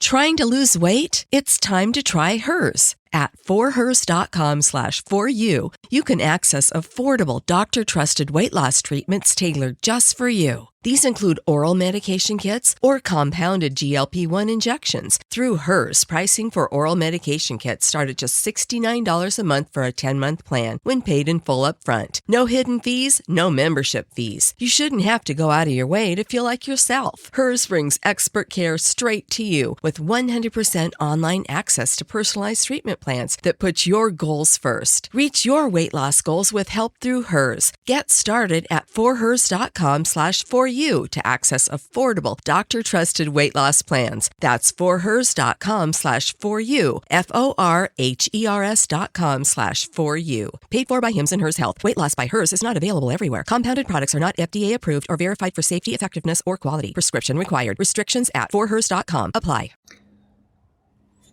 Trying to lose weight? It's time to try Hers. At forhers.com/4u, you can access affordable, doctor-trusted weight loss treatments tailored just for you. These include oral medication kits or compounded GLP-1 injections. Through Hers, pricing for oral medication kits start at just $69 a month for a 10-month plan when paid in full upfront. No hidden fees, no membership fees. You shouldn't have to go out of your way to feel like yourself. Hers brings expert care straight to you with 100% online access to personalized treatment plans that put your goals first. Reach your weight loss goals with help through Hers. Get started at forhers.com/4u to access affordable, doctor-trusted weight loss plans. That's forhers.com/4u, forhers.com/4u. Paid for by Hims and Hers Health. Weight loss by Hers is not available everywhere. Compounded products are not FDA approved or verified for safety, effectiveness, or quality. Prescription required. Restrictions at forhers.com apply.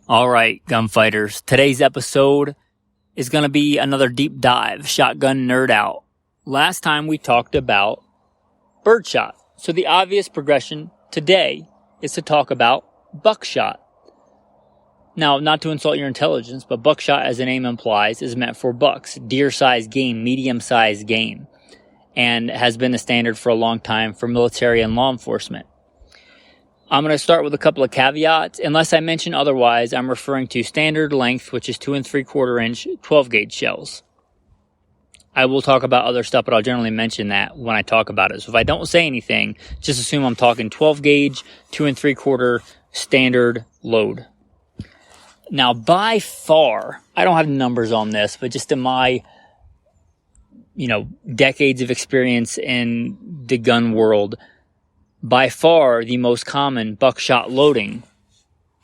All right, gunfighters. Today's episode is going to be another deep dive, shotgun nerd out. Last time we talked about birdshot. So the obvious progression today is to talk about buckshot. Now, not to insult your intelligence, but buckshot, as the name implies, is meant for bucks, deer-sized game, medium-sized game, and has been the standard for a long time for military and law enforcement. I'm going to start with a couple of caveats. Unless I mention otherwise, I'm referring to standard length, which is 2 3/4 inch 12 gauge shells. I will talk about other stuff, but I'll generally mention that when I talk about it. So if I don't say anything, just assume I'm talking 12 gauge, 2 3/4 standard load. Now, by far, I don't have numbers on this, but just in my, decades of experience in the gun world, by far the most common buckshot loading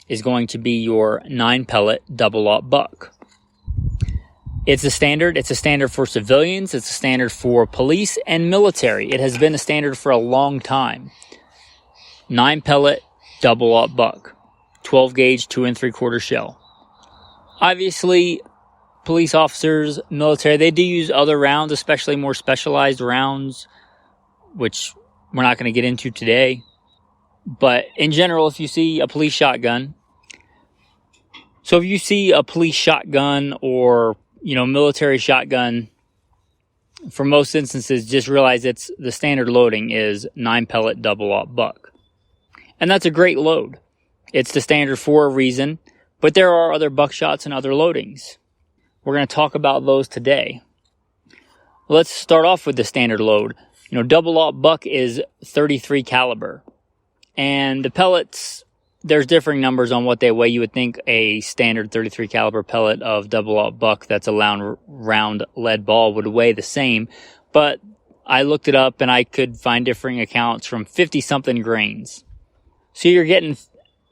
is going to be your 9-pellet double-aught buck. It's a standard. It's a standard for civilians. It's a standard for police and military. It has been a standard for a long time. 9-pellet double-aught buck, 12 gauge, 2 3/4 shell. Obviously, police officers, military, they do use other rounds, especially more specialized rounds, which we're not going to get into today. But in general, if you see a police shotgun, or military shotgun, for most instances, just realize it's the standard loading is 9-pellet double-aught buck. And that's a great load. It's the standard for a reason, but there are other buckshots and other loadings. We're going to talk about those today. Let's start off with the standard load. Double-aught buck is 33 caliber. And the pellets, there's differing numbers on what they weigh. You would think a standard 33 caliber pellet of double-aught buck that's a round lead ball would weigh the same. But I looked it up and I could find differing accounts from 50-something grains. So you're getting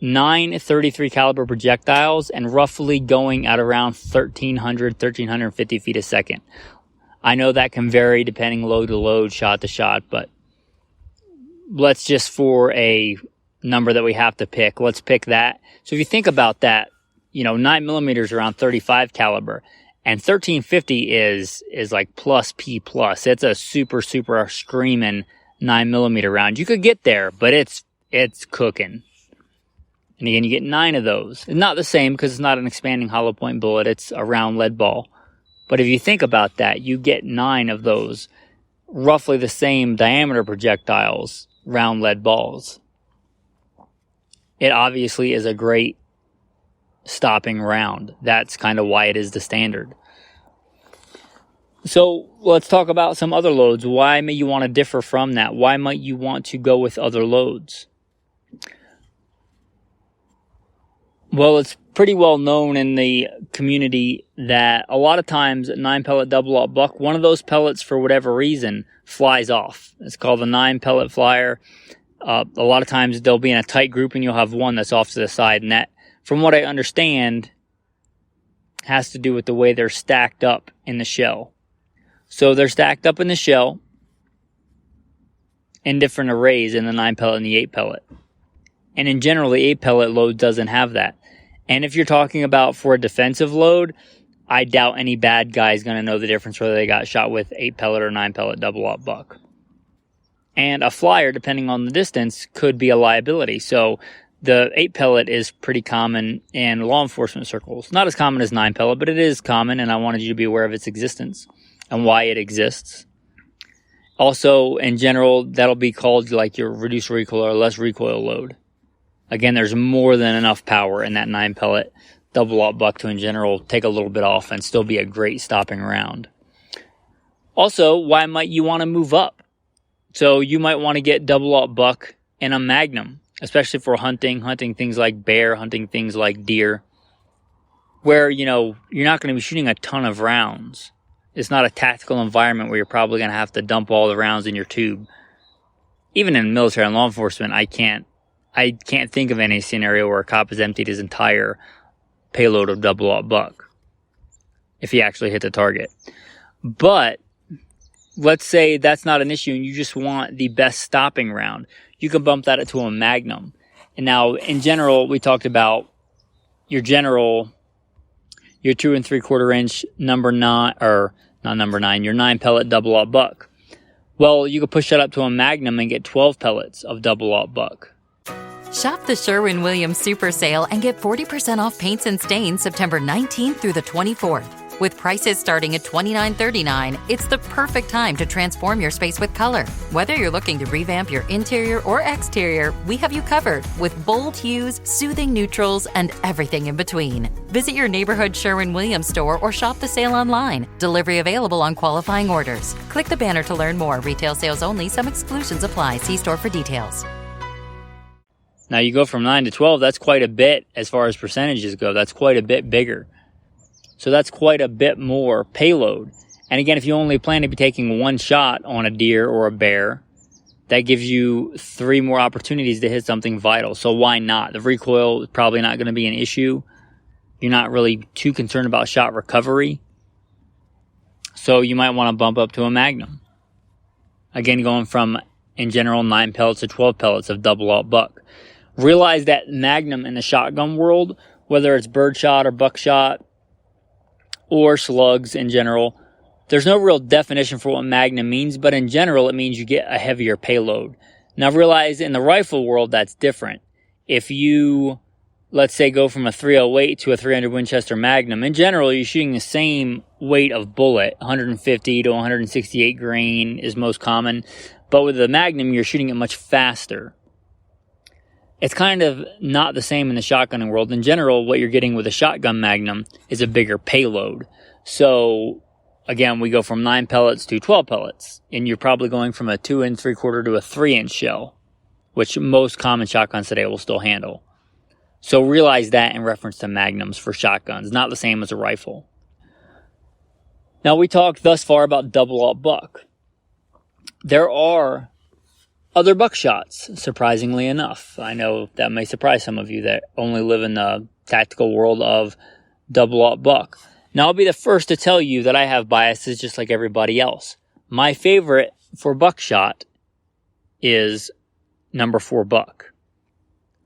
9 33 caliber projectiles and roughly going at around 1,350 feet a second. I know that can vary depending load to load, shot to shot, but let's just, for a number that we have to pick, let's pick that. So if you think about that, 9 millimeters around 35 caliber, and 1350 is like plus P plus. It's a super screaming 9 millimeter round. You could get there, but it's cooking. And again, you get 9 of those. It's not the same because it's not an expanding hollow point bullet. It's a round lead ball. But if you think about that, you get 9 of those roughly the same diameter projectiles, round lead balls. It obviously is a great stopping round. That's kind of why it is the standard. So let's talk about some other loads. Why may you want to differ from that? Why might you want to go with other loads? Well, it's pretty well known in the community that a lot of times 9-pellet double-aught buck, one of those pellets for whatever reason flies off. It's called the 9-pellet flyer. A lot of times they'll be in a tight group and you'll have one that's off to the side, and that, from what I understand, has to do with the way they're stacked up in the shell. So they're stacked up in the shell in different arrays in the 9-pellet and the 8-pellet. And in general, the 8-pellet load doesn't have that. And if you're talking about for a defensive load, I doubt any bad guy is going to know the difference whether they got shot with 8-pellet or 9-pellet double-aught buck. And a flyer, depending on the distance, could be a liability. So The 8 pellet is pretty common in law enforcement circles. Not as common as 9 pellet, but it is common, and I wanted you to be aware of its existence and why it exists. Also, in general, that'll be called like your reduced recoil or less recoil load. Again, there's more than enough power in that 9 pellet double-aught buck to, in general, take a little bit off and still be a great stopping round. Also, why might you want to move up? So you might want to get double-aught buck in a Magnum, especially for hunting things like bear, hunting things like deer, where, you're not going to be shooting a ton of rounds. It's not a tactical environment where you're probably going to have to dump all the rounds in your tube. Even in military and law enforcement, I can't think of any scenario where a cop has emptied his entire payload of double-aught buck if he actually hit the target. But let's say that's not an issue and you just want the best stopping round. You can bump that to a Magnum. And now, in general, we talked about your 2 3/4 inch number 9, or not number 9, your 9 pellet double-aught buck. Well, you could push that up to a Magnum and get 12 pellets of double-aught buck. Shop the Sherwin-Williams Super Sale and get 40% off paints and stains September 19th through the 24th. With prices starting at $29.39, it's the perfect time to transform your space with color. Whether you're looking to revamp your interior or exterior, we have you covered with bold hues, soothing neutrals, and everything in between. Visit your neighborhood Sherwin-Williams store or shop the sale online. Delivery available on qualifying orders. Click the banner to learn more. Retail sales only. Some exclusions apply. See store for details. Now you go from 9 to 12, that's quite a bit as far as percentages go. That's quite a bit bigger. So that's quite a bit more payload. And again, if you only plan to be taking one shot on a deer or a bear, that gives you 3 more opportunities to hit something vital. So why not? The recoil is probably not going to be an issue. You're not really too concerned about shot recovery. So you might want to bump up to a Magnum. Again, going from, in general, 9 pellets to 12 pellets of double-aught buck. Realize that Magnum in the shotgun world, whether it's birdshot or buckshot, or slugs in general, there's no real definition for what Magnum means, but in general, it means you get a heavier payload. Now realize in the rifle world, that's different. If you, let's say, go from a 308 to a 300 Winchester Magnum, in general, you're shooting the same weight of bullet, 150 to 168 grain is most common, but with the Magnum, you're shooting it much faster. It's kind of not the same in the shotgunning world. In general, what you're getting with a shotgun Magnum is a bigger payload. So, again, we go from 9 pellets to 12 pellets. And you're probably going from a 2 3/4 to a 3-inch shell, which most common shotguns today will still handle. So realize that in reference to Magnums for shotguns. Not the same as a rifle. Now, we talked thus far about double-aught buck. There are other buckshots, surprisingly enough. I know that may surprise some of you that only live in the tactical world of double-aught buck. Now, I'll be the first to tell you that I have biases just like everybody else. My favorite for buckshot is number 4 buck.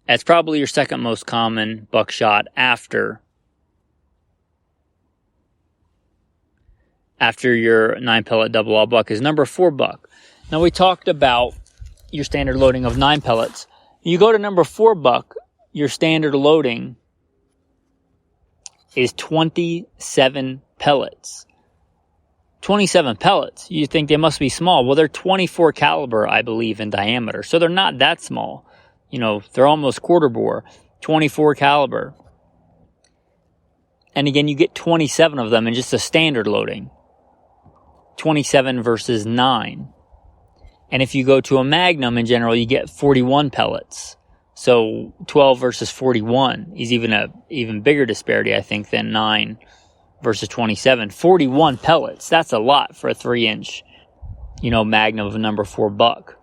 That's probably your second most common buckshot after your 9 pellet double-aught buck is number 4 buck. Now, we talked about your standard loading of 9 pellets. You go to number 4 buck, your standard loading is 27 pellets. 27 pellets. You think they must be small. Well, they're 24 caliber, I believe, in diameter. So they're not that small. They're almost quarter bore. 24 caliber. And again, you get 27 of them in just a standard loading. 27 versus 9. And if you go to a Magnum, in general, you get 41 pellets. So 12 versus 41 is even bigger disparity, I think, than 9 versus 27. 41 pellets. That's a lot for a 3-inch, Magnum of number 4 buck.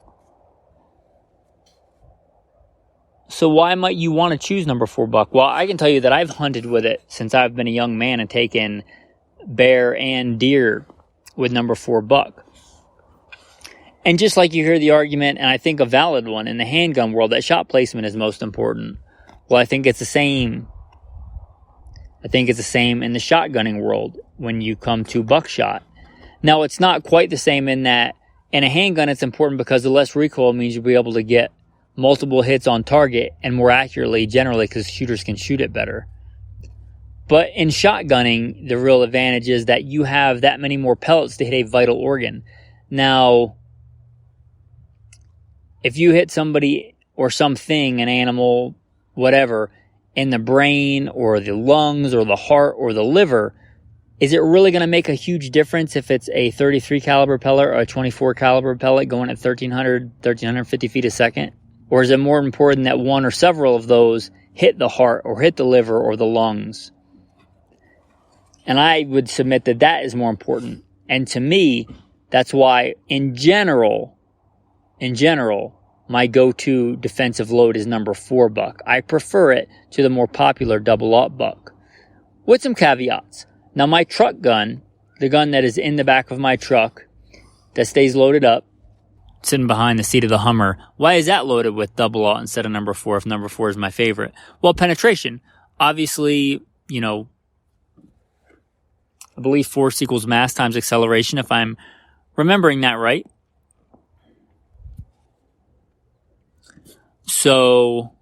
So why might you want to choose number 4 buck? Well, I can tell you that I've hunted with it since I've been a young man and taken bear and deer with number 4 buck. And just like you hear the argument, and I think a valid one, in the handgun world, that shot placement is most important. Well, I think it's the same. I think it's the same in the shotgunning world when you come to buckshot. Now, it's not quite the same in that in a handgun, it's important because the less recoil means you'll be able to get multiple hits on target and more accurately generally because shooters can shoot it better. But in shotgunning, the real advantage is that you have that many more pellets to hit a vital organ. Now, if you hit somebody or something, an animal, whatever, in the brain or the lungs or the heart or the liver, is it really going to make a huge difference if it's a 33 caliber pellet or a 24 caliber pellet going at 1350 feet a second? Or is it more important that one or several of those hit the heart or hit the liver or the lungs? And I would submit that that is more important. And to me, that's why in general, my go-to defensive load is number 4 buck. I prefer it to the more popular double-aught buck. With some caveats. Now my truck gun, the gun that is in the back of my truck, that stays loaded up, sitting behind the seat of the Hummer, why is that loaded with double-aught instead of number 4 if number 4 is my favorite? Well, penetration. Obviously, I believe force equals mass times acceleration, if I'm remembering that right. So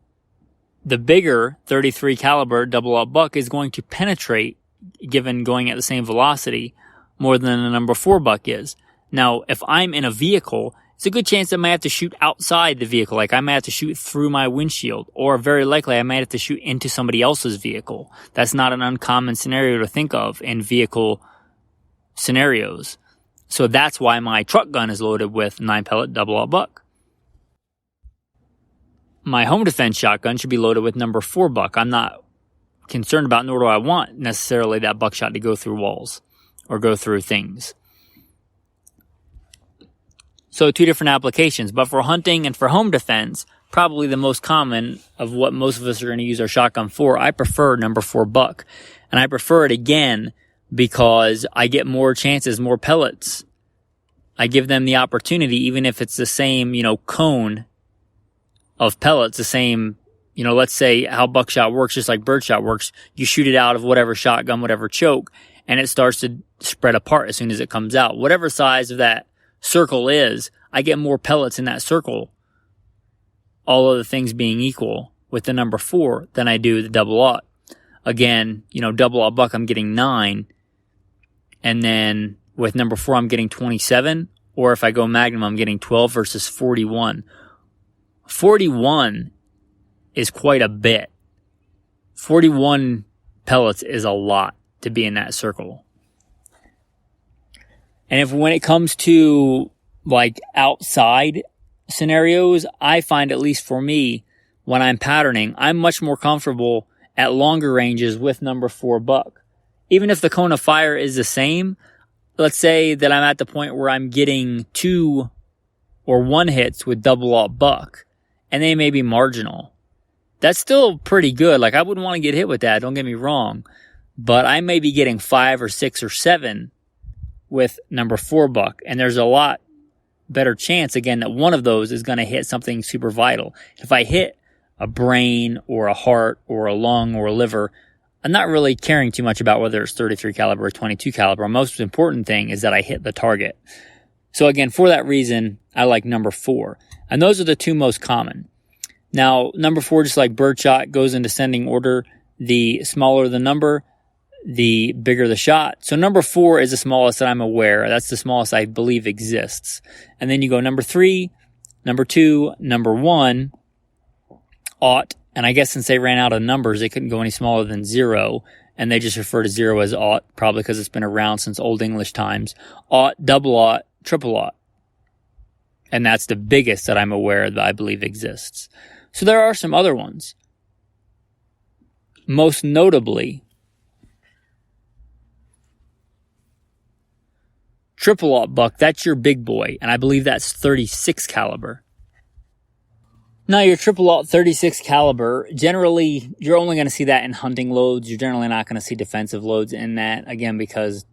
the bigger 33 caliber double-aught buck is going to penetrate, given going at the same velocity, more than the number 4 buck is. Now, if I'm in a vehicle, it's a good chance I might have to shoot outside the vehicle. Like I might have to shoot through my windshield, or very likely I might have to shoot into somebody else's vehicle. That's not an uncommon scenario to think of in vehicle scenarios. So that's why my truck gun is loaded with 9 pellet double-aught buck. My home defense shotgun should be loaded with number 4 buck. I'm not concerned about, nor do I want necessarily that buckshot to go through walls or go through things. So 2 different applications, but for hunting and for home defense, probably the most common of what most of us are going to use our shotgun for, I prefer number 4 buck. And I prefer it again because I get more chances, more pellets. I give them the opportunity, even if it's the same, cone of pellets, the same, let's say how buckshot works, just like birdshot works. You shoot it out of whatever shotgun, whatever choke, and it starts to spread apart as soon as it comes out. Whatever size of that circle is, I get more pellets in that circle, all other things being equal, with the number 4 than I do the double-aught. Again, double-aught buck, I'm getting 9, and then with number 4, I'm getting 27, or if I go magnum, I'm getting 12 versus 41. 41 is quite a bit. 41 pellets is a lot to be in that circle. And when it comes to like outside scenarios, I find, at least for me, when I'm patterning, I'm much more comfortable at longer ranges with number 4 buck. Even if the cone of fire is the same, let's say that I'm at the point where I'm getting 2 or 1 hits with double-aught buck, and they may be marginal. That's still pretty good. Like, I wouldn't want to get hit with that, don't get me wrong. But I may be getting 5 or 6 or 7 with number 4 buck, and there's a lot better chance, again, that one of those is going to hit something super vital. If I hit a brain or a heart or a lung or a liver, I'm not really caring too much about whether it's 33 caliber or 22 caliber. The most important thing is that I hit the target. So again, for that reason, I like number 4. And those are the 2 most common. Now, number 4, just like birdshot, goes in descending order. The smaller the number, the bigger the shot. So number 4 is the smallest that I'm aware. That's the smallest I believe exists. And then you go number 3, number 2, number 1, aught. And I guess since they ran out of numbers, they couldn't go any smaller than 0. And they just refer to 0 as aught, probably because it's been around since Old English times. Aught, double-aught, triple-aught. And that's the biggest that I'm aware that I believe exists. So there are some other ones. Most notably, triple-aught buck, that's your big boy, and I believe that's 36 caliber. Now, your triple-aught 36 caliber, generally, you're only going to see that in hunting loads. You're generally not going to see defensive loads in that, again, because,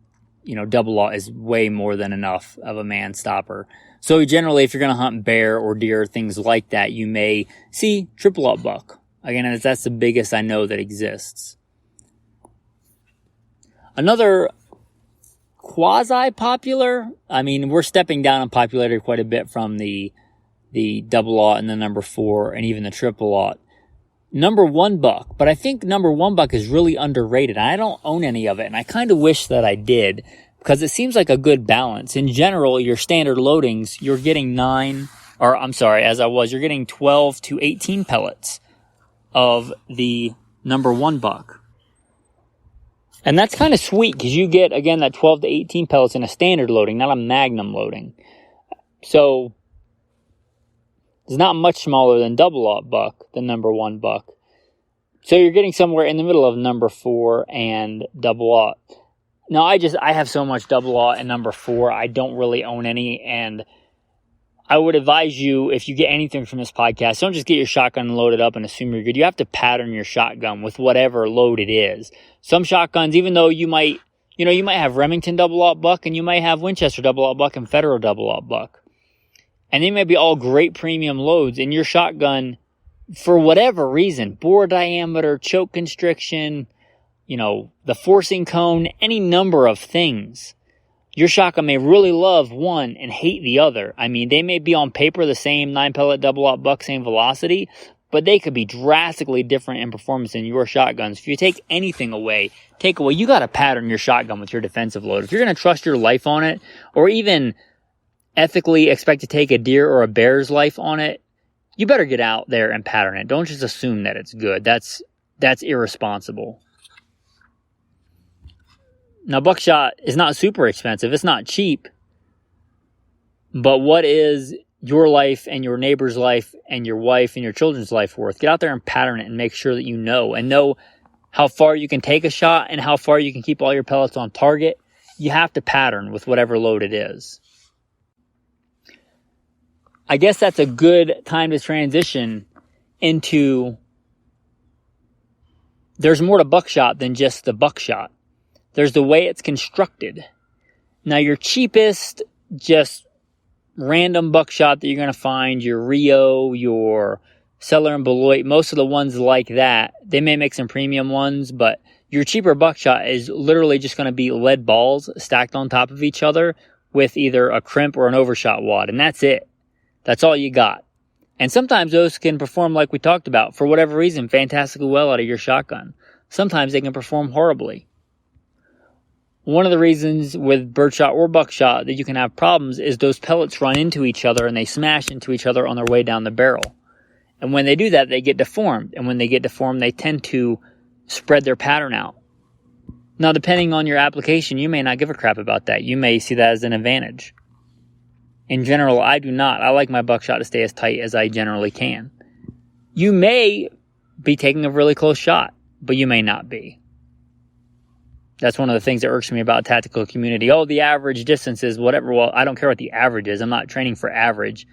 double-aught is way more than enough of a man stopper. So generally, if you're going to hunt bear or deer, things like that, you may see triple-aught buck. Again, that's the biggest I know that exists. Another quasi-popular, we're stepping down in popularity quite a bit from the the double aught and the number 4 and even the triple aught. Number 1 buck, but I think number 1 buck is really underrated. I don't own any of it, and I kind of wish that I did, because it seems like a good balance. In general, your standard loadings, you're getting you're getting 12 to 18 pellets of the number 1 buck. And that's kind of sweet, because you get, again, that 12 to 18 pellets in a standard loading, not a magnum loading. So it's not much smaller than double aught buck, the number 1 buck. So you're getting somewhere in the middle of number 4 and double aught. Now, I have so much double aught and number 4, I don't really own any, and I would advise you, if you get anything from this podcast, don't just get your shotgun loaded up and assume you're good. You have to pattern your shotgun with whatever load it is. Some shotguns, even though you might have Remington double aught buck, and you might have Winchester double aught buck and Federal double aught buck. And they may be all great premium loads, and your shotgun, for whatever reason, bore diameter, choke constriction, the forcing cone, any number of things, your shotgun may really love one and hate the other. I mean, they may be on paper the same 9-pellet double aught buck, same velocity, but they could be drastically different in performance than your shotguns. If you take anything away, you got to pattern your shotgun with your defensive load. If you're going to trust your life on it, or even ethically expect to take a deer or a bear's life on it, you better get out there and pattern it. Don't just assume that it's good. That's irresponsible. Now, buckshot is not super expensive. It's not cheap. But what is your life and your neighbor's life and your wife and your children's life worth? Get out there and pattern it and make sure that you know how far you can take a shot and how far you can keep all your pellets on target. You have to pattern with whatever load it is. I guess that's a good time to transition into, there's more to buckshot than just the buckshot. There's the way it's constructed. Now, your cheapest, just random buckshot that you're going to find, your Rio, your Seller and Beloit, most of the ones like that, they may make some premium ones, but your cheaper buckshot is literally just going to be lead balls stacked on top of each other with either a crimp or an overshot wad, and that's it. That's all you got. And sometimes those can perform, like we talked about, for whatever reason, fantastically well out of your shotgun. Sometimes they can perform horribly. One of the reasons with birdshot or buckshot that you can have problems is those pellets run into each other and they smash into each other on their way down the barrel. And when they do that, they get deformed. And when they get deformed, they tend to spread their pattern out. Now, depending on your application, you may not give a crap about that. You may see that as an advantage. In general, I do not. I like my buckshot to stay as tight as I generally can. You may be taking a really close shot, but you may not be. That's one of the things that irks me about tactical community. Oh, the average distance is whatever. Well, I don't care what the average is. I'm not training for average.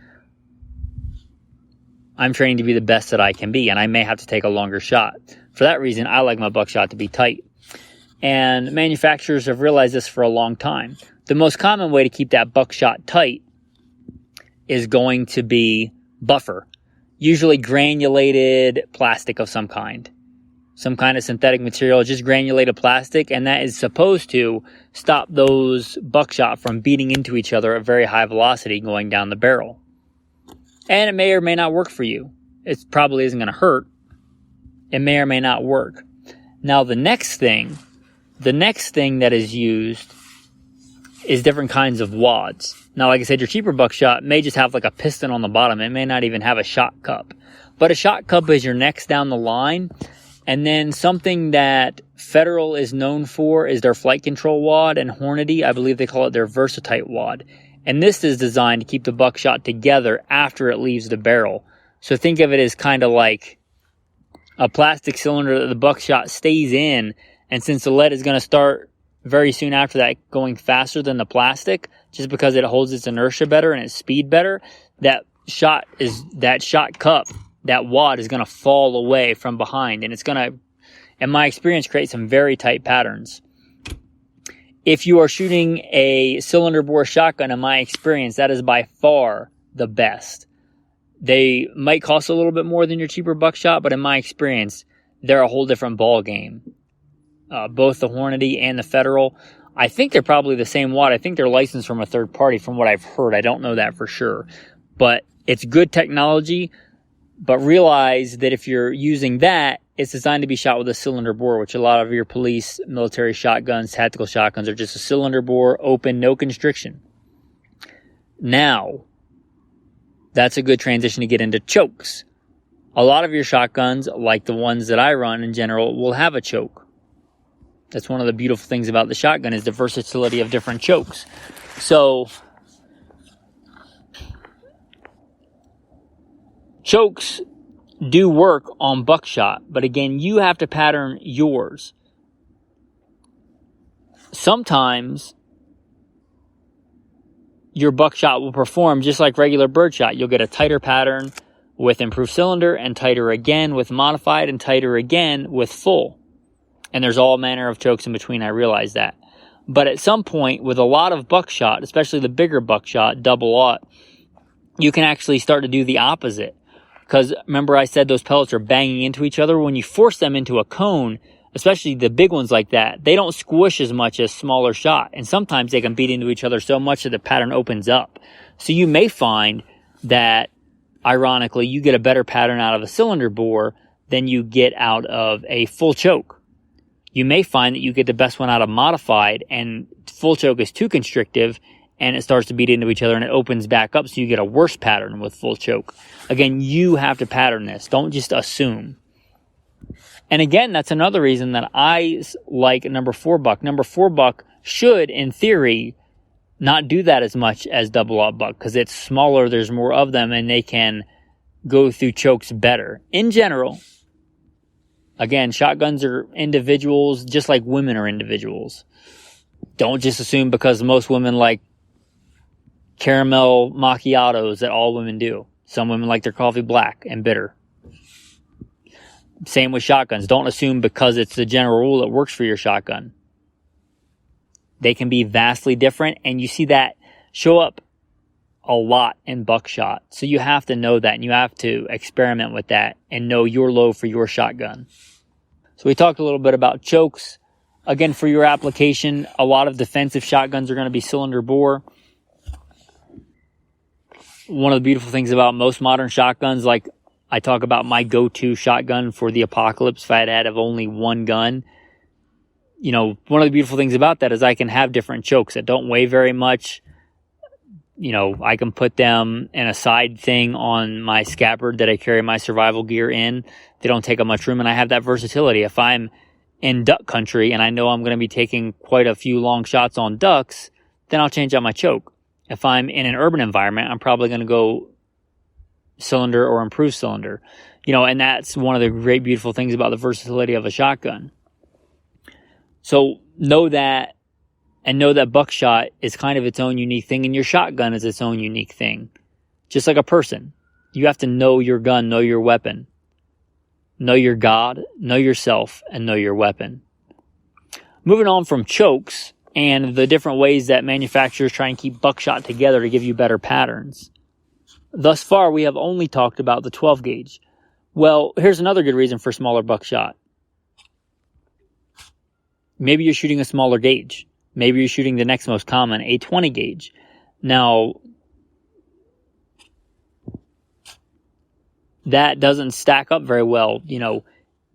I'm training to be the best that I can be, and I may have to take a longer shot. For that reason, I like my buckshot to be tight. And manufacturers have realized this for a long time. The most common way to keep that buckshot tight is going to be buffer. Usually granulated plastic of some kind of synthetic material, just granulated plastic, and that is supposed to stop those buckshot from beating into each other at very high velocity going down the barrel. And it may or may not work for you. It probably isn't going to hurt. It may or may not work. Now, the next thing that is used is different kinds of wads. Now, like I said, your cheaper buckshot may just have like a piston on the bottom. It may not even have a shot cup. But a shot cup is your next down the line. And then something that Federal is known for is their flight control wad, and Hornady, I believe they call it their Versatite wad. And this is designed to keep the buckshot together after it leaves the barrel. So think of it as kind of like a plastic cylinder that the buckshot stays in. And since the lead is going to start very soon after that going faster than the plastic, just because it holds its inertia better and its speed better, that shot cup, that wad is going to fall away from behind, and it's going to, in my experience, create some very tight patterns. If you are shooting a cylinder bore shotgun, in my experience, that is by far the best. They might cost a little bit more than your cheaper buckshot, but in my experience, they're a whole different ball game. Both the Hornady and the Federal, I think they're probably the same wad. I think they're licensed from a third party from what I've heard. I don't know that for sure. But It's good technology, but realize that if you're using that, it's designed to be shot with a cylinder bore, which a lot of your police, military shotguns, tactical shotguns are just a cylinder bore, open, no constriction. Now, that's a good transition to get into chokes. A lot of your shotguns, like the ones that I run in general, will have a choke. That's one of the beautiful things about the shotgun is the versatility of different chokes. So, chokes do work on buckshot, but again, you have to pattern yours. Sometimes your buckshot will perform just like regular birdshot. You'll get a tighter pattern with improved cylinder, and tighter again with modified, and tighter again with full. And there's all manner of chokes in between, I realize that. But at some point, with a lot of buckshot, especially the bigger buckshot, double-aught, you can actually start to do the opposite. Because remember I said those pellets are banging into each other? When you force them into a cone, especially the big ones like that, they don't squish as much as smaller shot. And sometimes they can beat into each other so much that the pattern opens up. So you may find that, ironically, you get a better pattern out of a cylinder bore than you get out of a full choke. You may find that you get the best one out of modified, and full choke is too constrictive, and it starts to beat into each other, and it opens back up, so you get a worse pattern with full choke. Again, you have to pattern this. Don't just assume. And again, that's another reason that I like number 4 buck. Number 4 buck should, in theory, not do that as much as double-aught buck, because it's smaller, there's more of them, and they can go through chokes better. In general, again, shotguns are individuals just like women are individuals. Don't just assume because most women like caramel macchiatos that all women do. Some women like their coffee black and bitter. Same with shotguns. Don't assume because it's the general rule it works for your shotgun. They can be vastly different, and you see that show up a lot in buckshot. So you have to know that, and you have to experiment with that and know your load for your shotgun. So we talked a little bit about chokes. Again, for your application, a lot of defensive shotguns are going to be cylinder bore. One of the beautiful things about most modern shotguns, like I talk about my go-to shotgun for the apocalypse if I had only one gun. You know, one of the beautiful things about that is I can have different chokes that don't weigh very much. You know, I can put them in a side thing on my scabbard that I carry my survival gear in. They don't take up much room, and I have that versatility. If I'm in duck country and I know I'm going to be taking quite a few long shots on ducks, then I'll change out my choke. If I'm in an urban environment, I'm probably going to go cylinder or improved cylinder. You know, and that's one of the great, beautiful things about the versatility of a shotgun. So know that, and know that buckshot is kind of its own unique thing, and your shotgun is its own unique thing. Just like a person. You have to know your gun, know your weapon. Know your God, know yourself, and know your weapon. Moving on from chokes and the different ways that manufacturers try and keep buckshot together to give you better patterns. Thus far, we have only talked about the 12 gauge. Well, here's another good reason for smaller buckshot. Maybe you're shooting a smaller gauge. Maybe you're shooting the next most common, a 20 gauge. Now, that doesn't stack up very well. You know,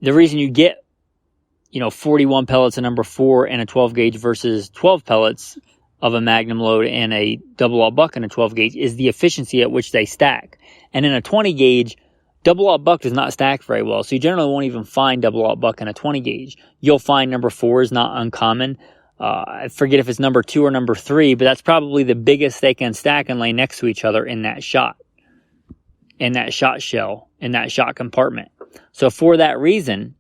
the reason you get, 41 pellets of number 4 and a 12 gauge versus 12 pellets of a magnum load and a double-aught buck and a 12 gauge is the efficiency at which they stack. And in a 20 gauge, double-aught buck does not stack very well. So you generally won't even find double-aught buck in a 20 gauge. You'll find number 4 is not uncommon. I forget if it's number 2 or number 3, but that's probably the biggest they can stack and lay next to each other in that shot shell, in that shot compartment. So for that reason,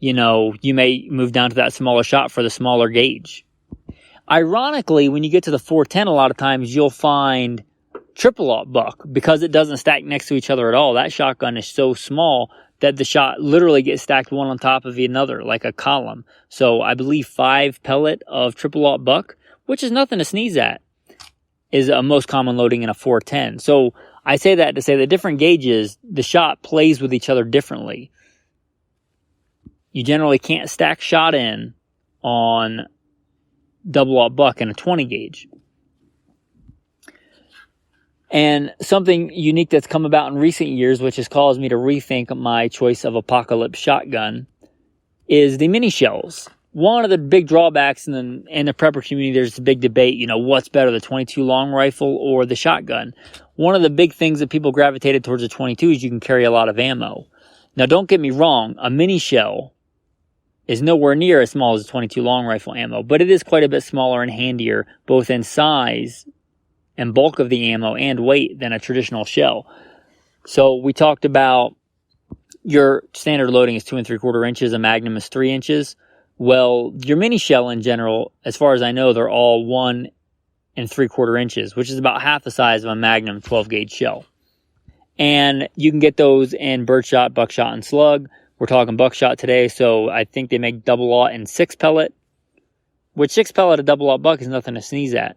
you may move down to that smaller shot for the smaller gauge. Ironically, when you get to the 410, a lot of times you'll find triple-aught buck because it doesn't stack next to each other at all. That shotgun is so small that the shot literally gets stacked one on top of another like a column. So I believe 5 pellet of triple-aught buck, which is nothing to sneeze at, is a most common loading in a 410. So I say that to say that different gauges, the shot plays with each other differently. You generally can't stack shot in on double-aught buck in a 20 gauge. And something unique that's come about in recent years, which has caused me to rethink my choice of Apocalypse shotgun, is the mini shells. One of the big drawbacks in the prepper community, there's a big debate, what's better, the 22 long rifle or the shotgun? One of the big things that people gravitated towards the 22 is you can carry a lot of ammo. Now, don't get me wrong, a mini shell is nowhere near as small as a 22 long rifle ammo, but it is quite a bit smaller and handier, both in size and bulk of the ammo and weight than a traditional shell. So we talked about your standard loading is 2 3/4 inches, a Magnum is 3 inches. Well, your mini shell in general, as far as I know, they're all 1 3/4 inches, which is about half the size of a Magnum 12 gauge shell. And you can get those in birdshot, buckshot, and slug. We're talking buckshot today, so I think they make double-aught and 6 pellet, which 6 pellet a double-aught buck is nothing to sneeze at.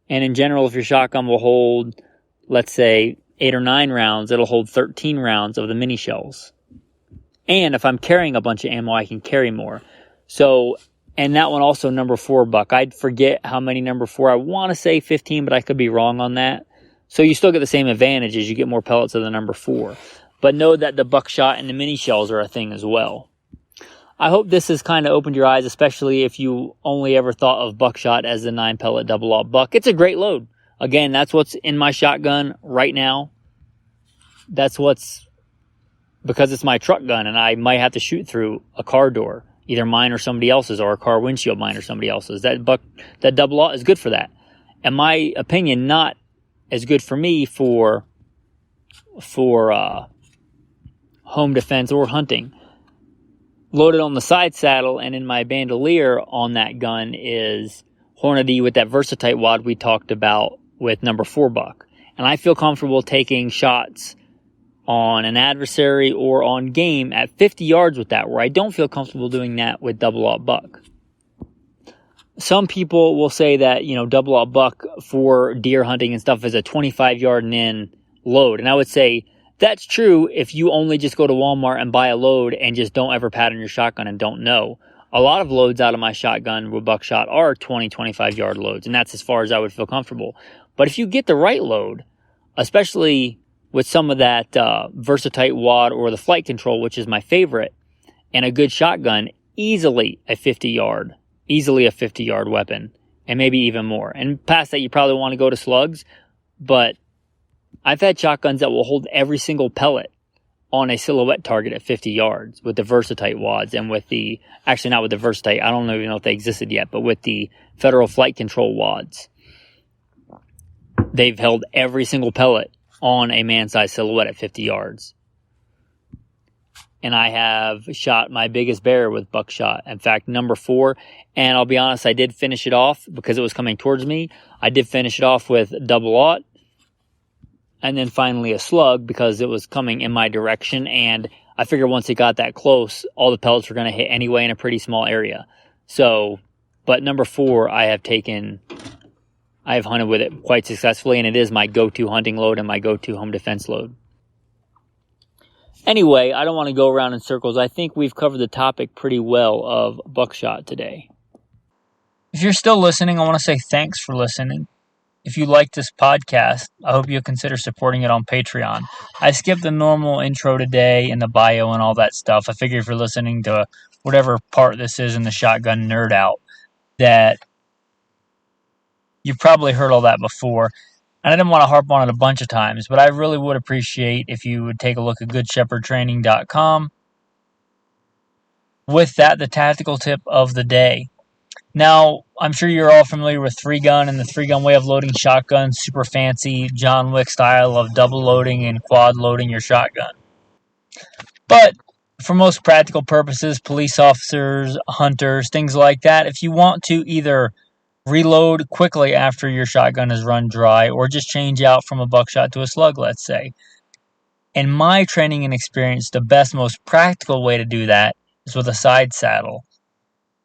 And in general, if your shotgun will hold, let's say, 8 or 9 rounds, it'll hold 13 rounds of the mini shells. And if I'm carrying a bunch of ammo, I can carry more. So, and that one also number 4 buck. I'd forget how many number 4. I want to say 15, but I could be wrong on that. So you still get the same advantage as you get more pellets of the number 4. But know that the buckshot and the mini shells are a thing as well. I hope this has kind of opened your eyes, especially if you only ever thought of buckshot as the 9 pellet double-aught buck. It's a great load. Again, that's what's in my shotgun right now. That's what's, because it's my truck gun and I might have to shoot through a car door, either mine or somebody else's, or a car windshield, mine or somebody else's. That double-aught is good for that. In my opinion, not as good for me for home defense or hunting. Loaded on the side saddle and in my bandolier on that gun is Hornady with that Versatite wad we talked about with number 4 buck. And I feel comfortable taking shots on an adversary or on game at 50 yards with that, where I don't feel comfortable doing that with double-aught buck. Some people will say that, double-aught buck for deer hunting and stuff is a 25 yard and in load. And I would say that's true if you only just go to Walmart and buy a load and just don't ever pattern your shotgun and don't know. A lot of loads out of my shotgun with buckshot are 20, 25 yard loads, and that's as far as I would feel comfortable. But if you get the right load, especially with some of that Versatite wad or the flight control, which is my favorite, and a good shotgun, easily a 50 yard weapon, and maybe even more. And past that, you probably want to go to slugs, but I've had shotguns that will hold every single pellet on a silhouette target at 50 yards with the Versatite wads and with the, actually not with the Versatite, I don't even know if they existed yet, but with the Federal Flight Control wads. They've held every single pellet on a man-sized silhouette at 50 yards. And I have shot my biggest bear with buckshot. In fact, number 4. And I'll be honest, I did finish it off because it was coming towards me. I did finish it off with double-aught. And then finally a slug because it was coming in my direction. And I figured once it got that close, all the pellets were going to hit anyway in a pretty small area. So, but number 4, I have hunted with it quite successfully. And it is my go-to hunting load and my go-to home defense load. Anyway, I don't want to go around in circles. I think we've covered the topic pretty well of buckshot today. If you're still listening, I want to say thanks for listening. If you like this podcast, I hope you'll consider supporting it on Patreon. I skipped the normal intro today and the bio and all that stuff. I figure if you're listening to whatever part this is in the shotgun nerd out, that you've probably heard all that before. And I didn't want to harp on it a bunch of times, but I really would appreciate if you would take a look at goodshepherdtraining.com. With that, the tactical tip of the day. Now, I'm sure you're all familiar with 3-gun and the 3-gun way of loading shotguns, super fancy John Wick style of double loading and quad loading your shotgun. But for most practical purposes, police officers, hunters, things like that, if you want to either reload quickly after your shotgun is run dry or just change out from a buckshot to a slug, let's say. In my training and experience, the best, most practical way to do that is with a side saddle.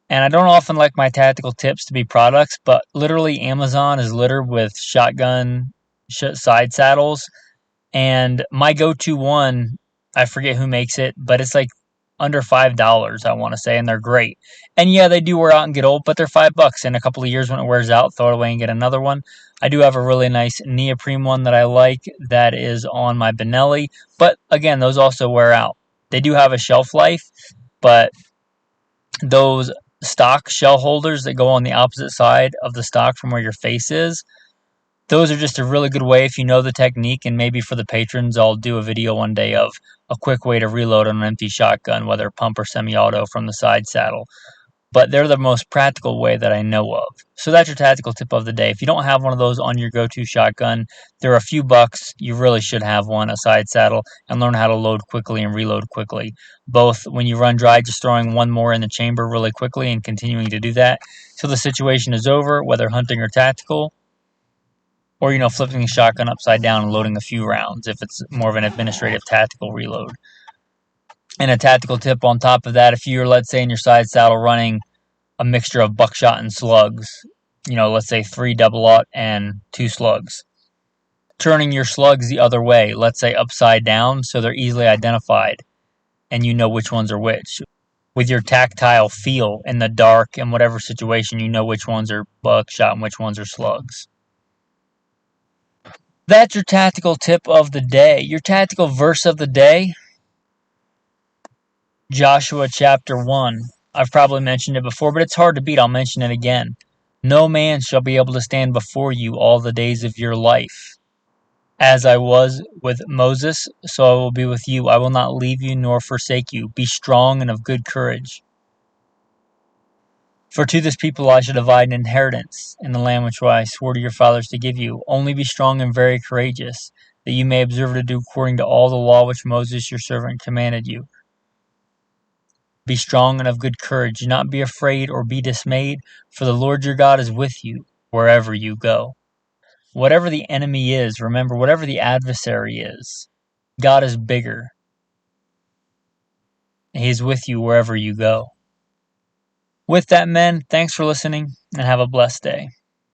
And I don't often like my tactical tips to be products, but literally Amazon is littered with shotgun side saddles. And my go-to one, I forget who makes it, but it's like under $5, I want to say, and they're great. And yeah, they do wear out and get old, but they're $5. In a couple of years when it wears out, throw it away and get another one. I do have a really nice neoprene one that I like that is on my Benelli, but again, those also wear out. They do have a shelf life, but those stock shell holders that go on the opposite side of the stock from where your face is, those are just a really good way if you know the technique, and maybe for the patrons, I'll do a video one day of a quick way to reload on an empty shotgun, whether pump or semi-auto from the side saddle. But they're the most practical way that I know of. So that's your tactical tip of the day. If you don't have one of those on your go-to shotgun, they're a few bucks. You really should have one, a side saddle, and learn how to load quickly and reload quickly. Both when you run dry, just throwing one more in the chamber really quickly and continuing to do that till the situation is over, whether hunting or tactical, or, flipping the shotgun upside down and loading a few rounds if it's more of an administrative tactical reload. And a tactical tip on top of that, if you're, let's say, in your side saddle running a mixture of buckshot and slugs, let's say 3 double-aught and 2 slugs, turning your slugs the other way, let's say upside down, so they're easily identified and you know which ones are which. With your tactile feel in the dark and whatever situation, you know which ones are buckshot and which ones are slugs. That's your tactical tip of the day. Your tactical verse of the day, Joshua chapter 1. I've probably mentioned it before, but it's hard to beat. I'll mention it again. No man shall be able to stand before you all the days of your life. As I was with Moses, so I will be with you. I will not leave you nor forsake you. Be strong and of good courage. For to this people I shall divide an inheritance in the land which I swore to your fathers to give you. Only be strong and very courageous, that you may observe to do according to all the law which Moses your servant commanded you. Be strong and of good courage. Do not be afraid or be dismayed, for the Lord your God is with you wherever you go. Whatever the enemy is, remember, whatever the adversary is, God is bigger. He's with you wherever you go. With that, men, thanks for listening and have a blessed day.